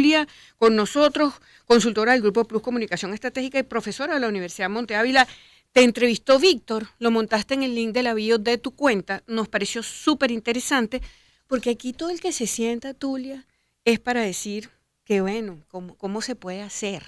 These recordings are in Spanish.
Tulia, con nosotros, consultora del Grupo Plus Comunicación Estratégica y profesora de la Universidad Monte Ávila. Te entrevistó Víctor, lo montaste en el link de la bio de tu cuenta, nos pareció súper interesante, porque aquí todo el que se sienta, Tulia, es para decir que bueno, cómo se puede hacer.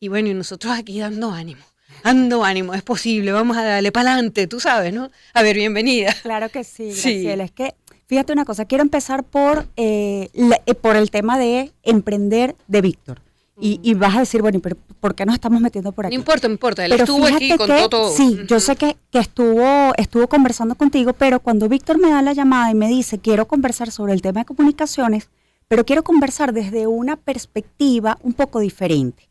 Y bueno, y nosotros aquí dando ánimo, es posible, vamos a darle para adelante, tú sabes, ¿no? A ver, bienvenida. Claro que sí, Graciela. Es que, fíjate una cosa, quiero empezar por el tema de emprender de Víctor. Y vas a decir, bueno, pero ¿por qué nos estamos metiendo por aquí? No importa, él pero estuvo aquí con todo. Sí, yo sé que estuvo conversando contigo, pero cuando Víctor me da la llamada y me dice, quiero conversar sobre el tema de comunicaciones, pero quiero conversar desde una perspectiva un poco diferente.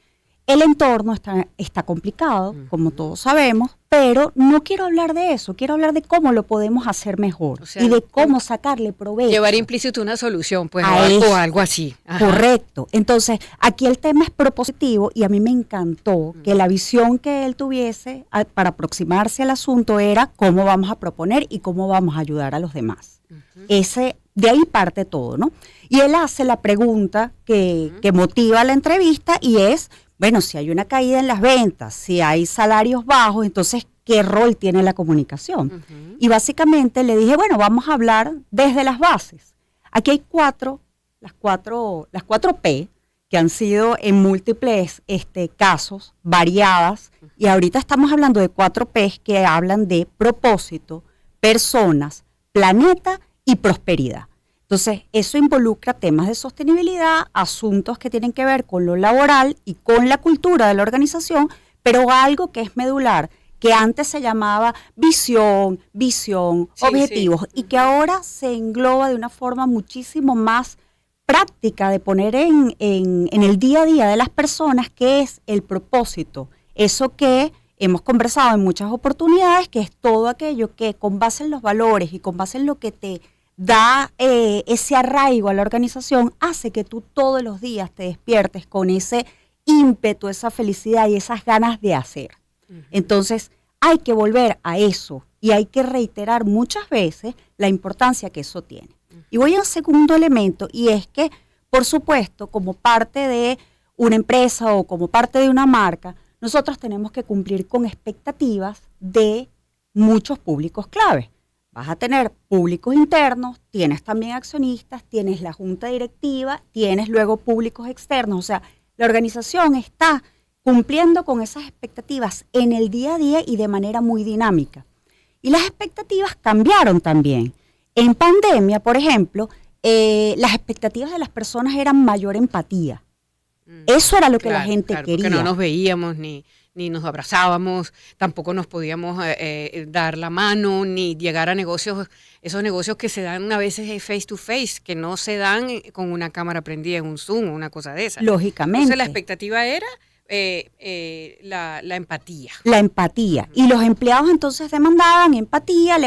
El entorno está complicado, como todos sabemos, pero no quiero hablar de eso, quiero hablar de cómo lo podemos hacer mejor, o sea, y de cómo sacarle provecho. Llevar implícito una solución, pues, o algo así. Ajá. Correcto. Entonces, aquí el tema es propositivo y a mí me encantó que la visión que él tuviese para aproximarse al asunto era cómo vamos a proponer y cómo vamos a ayudar a los demás. De ahí parte todo, ¿no? Y él hace la pregunta que motiva la entrevista y es, bueno, si hay una caída en las ventas, si hay salarios bajos, entonces, ¿qué rol tiene la comunicación? Y básicamente le dije, bueno, vamos a hablar desde las bases. Aquí hay las cuatro P, que han sido en múltiples casos, variadas, y ahorita estamos hablando de 4 P que hablan de propósito, personas, planeta y prosperidad. Entonces, eso involucra temas de sostenibilidad, asuntos que tienen que ver con lo laboral y con la cultura de la organización, pero algo que es medular, que antes se llamaba visión, objetivos, y que ahora se engloba de una forma muchísimo más práctica de poner en el día a día de las personas, que es el propósito. Eso que hemos conversado en muchas oportunidades, que es todo aquello que con base en los valores y con base en lo que te da ese arraigo a la organización, hace que tú todos los días te despiertes con ese ímpetu, esa felicidad y esas ganas de hacer. Entonces, hay que volver a eso y hay que reiterar muchas veces la importancia que eso tiene. Y voy a un segundo elemento, y es que, por supuesto, como parte de una empresa o como parte de una marca, nosotros tenemos que cumplir con expectativas de muchos públicos clave. Vas a tener públicos internos, tienes también accionistas, tienes la junta directiva, tienes luego públicos externos. O sea, la organización está cumpliendo con esas expectativas en el día a día y de manera muy dinámica. Y las expectativas cambiaron también. En pandemia, por ejemplo, las expectativas de las personas eran mayor empatía. Eso era lo que la gente quería. Porque no nos veíamos ni nos abrazábamos, tampoco nos podíamos dar la mano, ni llegar a negocios, esos negocios que se dan a veces face to face, que no se dan con una cámara prendida en un Zoom o una cosa de esa. Lógicamente. Entonces la expectativa era la empatía. La empatía. Y los empleados entonces demandaban empatía,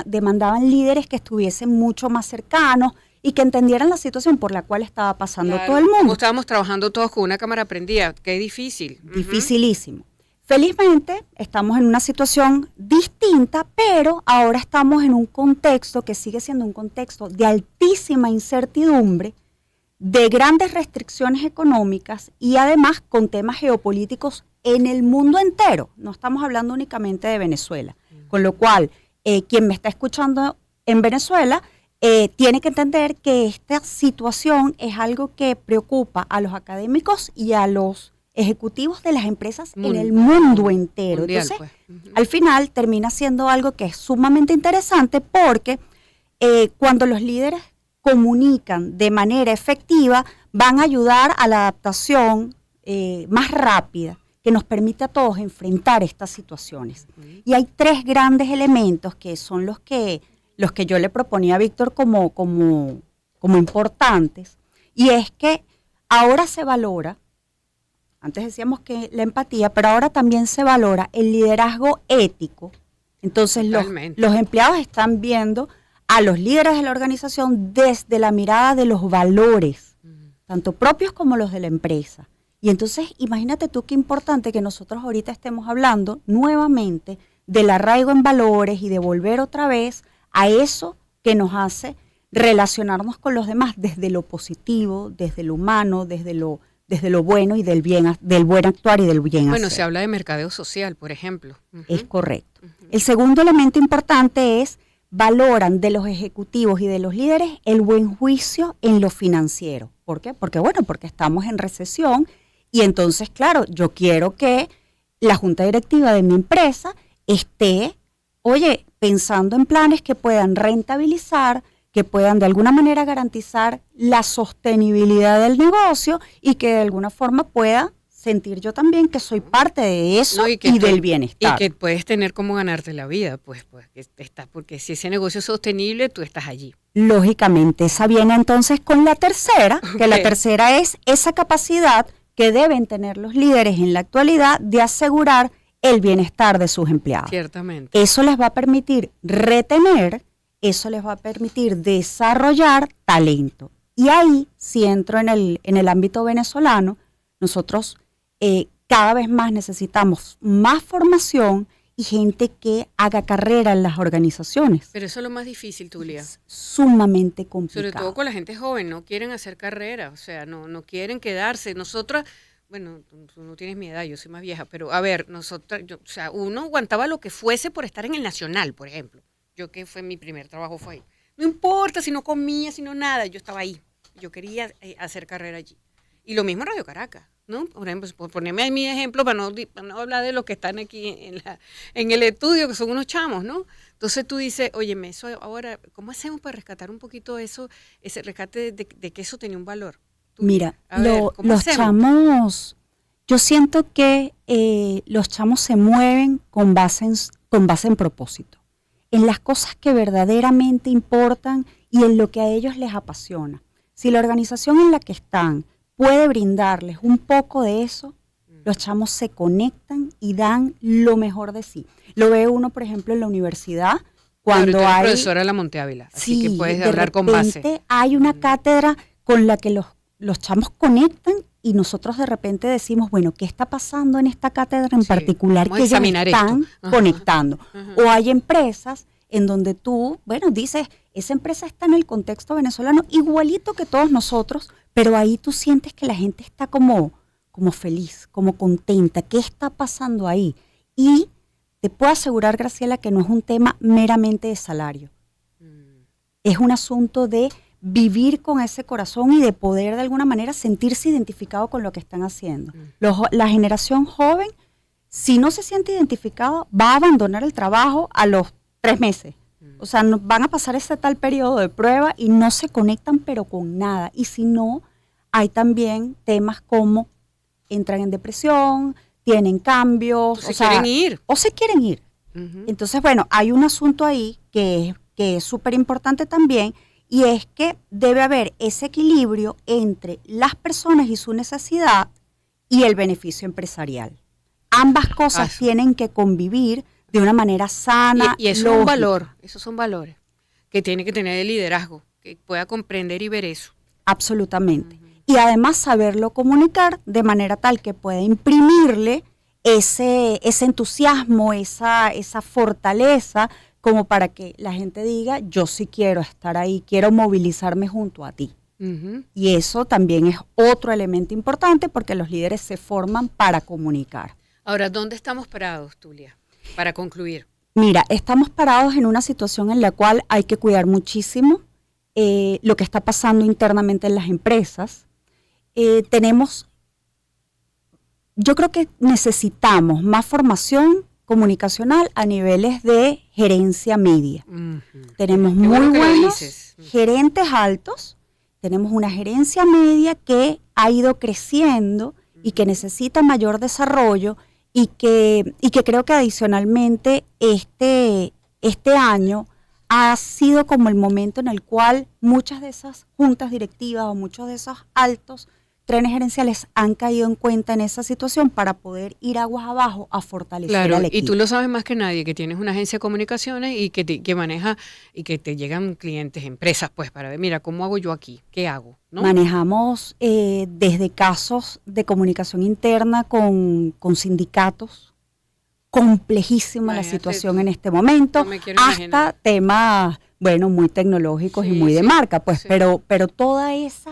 demandaban líderes que estuviesen mucho más cercanos y que entendieran la situación por la cual estaba pasando todo el mundo. Como estábamos trabajando todos con una cámara prendida, qué difícil. Dificilísimo. Felizmente estamos en una situación distinta, pero ahora estamos en un contexto que sigue siendo un contexto de altísima incertidumbre, de grandes restricciones económicas y además con temas geopolíticos en el mundo entero. No estamos hablando únicamente de Venezuela. Con lo cual, quien me está escuchando en Venezuela tiene que entender que esta situación es algo que preocupa a los académicos y a los ejecutivos de las empresas en el mundo entero. Mundial, entonces, pues. al final termina siendo algo que es sumamente interesante porque cuando los líderes comunican de manera efectiva, van a ayudar a la adaptación más rápida que nos permite a todos enfrentar estas situaciones. Y hay 3 grandes elementos que son los que yo le proponía a Víctor como importantes, y es que ahora se valora, antes decíamos que la empatía, pero ahora también se valora el liderazgo ético. Entonces los empleados están viendo a los líderes de la organización desde la mirada de los valores, tanto propios como los de la empresa. Y entonces imagínate tú qué importante que nosotros ahorita estemos hablando nuevamente del arraigo en valores y de volver otra vez a eso que nos hace relacionarnos con los demás desde lo positivo, desde lo humano, desde lo bueno y del buen actuar y del bien Bueno, hacer. se habla de mercadeo social, por ejemplo. Es correcto. El segundo elemento importante es valoran de los ejecutivos y de los líderes el buen juicio en lo financiero. ¿Por qué? Porque estamos en recesión y entonces, claro, yo quiero que la junta directiva de mi empresa esté, pensando en planes que puedan rentabilizar, que puedan de alguna manera garantizar la sostenibilidad del negocio y que de alguna forma pueda sentir yo también que soy parte de eso, No, y del bienestar. Y que puedes tener cómo ganarte la vida, pues porque si ese negocio es sostenible, tú estás allí. Lógicamente, esa viene entonces con la tercera, que la tercera es esa capacidad que deben tener los líderes en la actualidad de asegurar el bienestar de sus empleados. Ciertamente. Eso les va a permitir retener, eso les va a permitir desarrollar talento. Y ahí, si entro en el ámbito venezolano, nosotros cada vez más necesitamos más formación y gente que haga carrera en las organizaciones. Pero eso es lo más difícil, Tulia. Es sumamente complicado. Sobre todo con la gente joven, no quieren hacer carrera, o sea, no quieren quedarse. Nosotras, bueno, tú no tienes mi edad, yo soy más vieja, pero a ver, uno aguantaba lo que fuese por estar en el Nacional, por ejemplo. Yo que fue mi primer trabajo fue ahí. No importa si no comía, si no nada, yo estaba ahí. Yo quería hacer carrera allí. Y lo mismo en Radio Caracas, ¿no? Por ejemplo, por ponerme ahí mi ejemplo, para no hablar de los que están aquí en el estudio, que son unos chamos, ¿no? Entonces tú dices, óyeme, eso ahora, ¿cómo hacemos para rescatar un poquito eso, ese rescate de que eso tenía un valor? Mira, ¿cómo los hacemos? chamos, yo siento que los chamos se mueven con base en propósito, en las cosas que verdaderamente importan y en lo que a ellos les apasiona. Si la organización en la que están puede brindarles un poco de eso, los chamos se conectan y dan lo mejor de sí. Lo ve uno, por ejemplo, en la universidad, cuando Pero tú eres hay... profesora de la Monte Ávila, así que puedes de hablar con base. repente hay una cátedra con la que los chamos conectan y nosotros de repente decimos, bueno, ¿qué está pasando en esta cátedra en particular vamos a que ellos examinar están esto. conectando? O hay empresas en donde tú, dices, esa empresa está en el contexto venezolano igualito que todos nosotros, pero ahí tú sientes que la gente está como feliz, como contenta. ¿Qué está pasando ahí? Y te puedo asegurar, Graciela, que no es un tema meramente de salario. Es un asunto de vivir con ese corazón y de poder de alguna manera sentirse identificado con lo que están haciendo. La generación joven, si no se siente identificado, va a abandonar el trabajo a los 3 meses. O sea, van a pasar ese tal periodo de prueba y no se conectan pero con nada. Y si no, hay también temas como entran en depresión, tienen cambios. O se quieren ir. Entonces, hay un asunto ahí que es súper importante también, y es que debe haber ese equilibrio entre las personas y su necesidad y el beneficio empresarial. Ambas cosas tienen que convivir de una manera sana. Y eso es un valor, esos son valores que tiene que tener el liderazgo, que pueda comprender y ver eso. Absolutamente. Y además saberlo comunicar de manera tal que pueda imprimirle ese entusiasmo, esa fortaleza, como para que la gente diga, yo sí quiero estar ahí, quiero movilizarme junto a ti. Y eso también es otro elemento importante porque los líderes se forman para comunicar. Ahora, ¿dónde estamos parados, Tulia? Para concluir. Mira, estamos parados en una situación en la cual hay que cuidar muchísimo lo que está pasando internamente en las empresas. Yo creo que necesitamos más formación comunicacional a niveles de gerencia media. Tenemos muy buenos gerentes altos, tenemos una gerencia media que ha ido creciendo y que necesita mayor desarrollo y que creo que adicionalmente este año ha sido como el momento en el cual muchas de esas juntas directivas o muchos de esos altos trenes gerenciales han caído en cuenta en esa situación para poder ir aguas abajo a fortalecer al equipo. Y tú lo sabes más que nadie, que tienes una agencia de comunicaciones y que maneja y que te llegan clientes, empresas, pues para ver, mira, ¿cómo hago yo aquí? ¿Qué hago? ¿No? Manejamos desde casos de comunicación interna con sindicatos, complejísima la Imagínate situación tú. en este momento, No me quiero hasta imaginar. temas, bueno, muy tecnológicos y Sí, muy de sí, marca, pues, sí. pero toda ese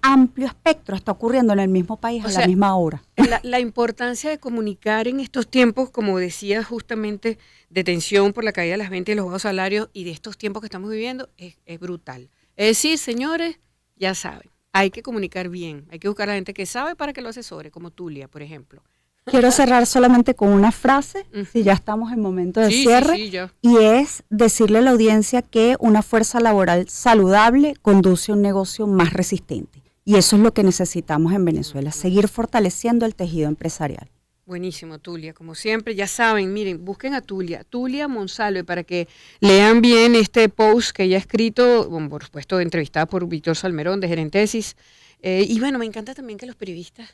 amplio espectro está ocurriendo en el mismo país O a la sea, misma hora. la importancia de comunicar en estos tiempos, como decía justamente, de tensión por la caída de las ventas y los bajos salarios y de estos tiempos que estamos viviendo, es brutal. Es decir, señores, ya saben, hay que comunicar bien, hay que buscar a la gente que sabe para que lo asesore, como Tulia, por ejemplo. Quiero cerrar solamente con una frase, si Ujú. ya estamos en momento de Sí, cierre, sí, ya. y es decirle a la audiencia que una fuerza laboral saludable conduce a un negocio más resistente. Y eso es lo que necesitamos en Venezuela, seguir fortaleciendo el tejido empresarial. Buenísimo, Tulia, como siempre, ya saben, miren, busquen a Tulia Monsalve, para que lean bien este post que ella ha escrito, bueno, por supuesto, entrevistada por Víctor Salmerón de Gerentesis. Y bueno, me encanta también que los periodistas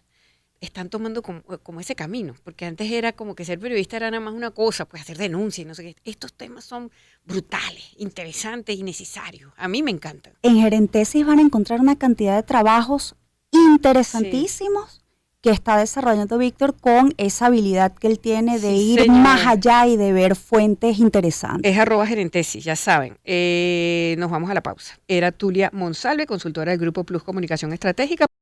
están tomando como ese camino, porque antes era como que ser periodista era nada más una cosa, pues hacer denuncias y no sé qué. Estos temas son brutales, interesantes y necesarios. A mí me encantan. En Gerentesis van a encontrar una cantidad de trabajos Sí. interesantísimos que está desarrollando Víctor con esa habilidad que él tiene de Sí, ir señora. más allá y de ver fuentes interesantes. Es @gerentesis, ya saben. Nos vamos a la pausa. Era Tulia Monsalve, consultora del Grupo Plus Comunicación Estratégica.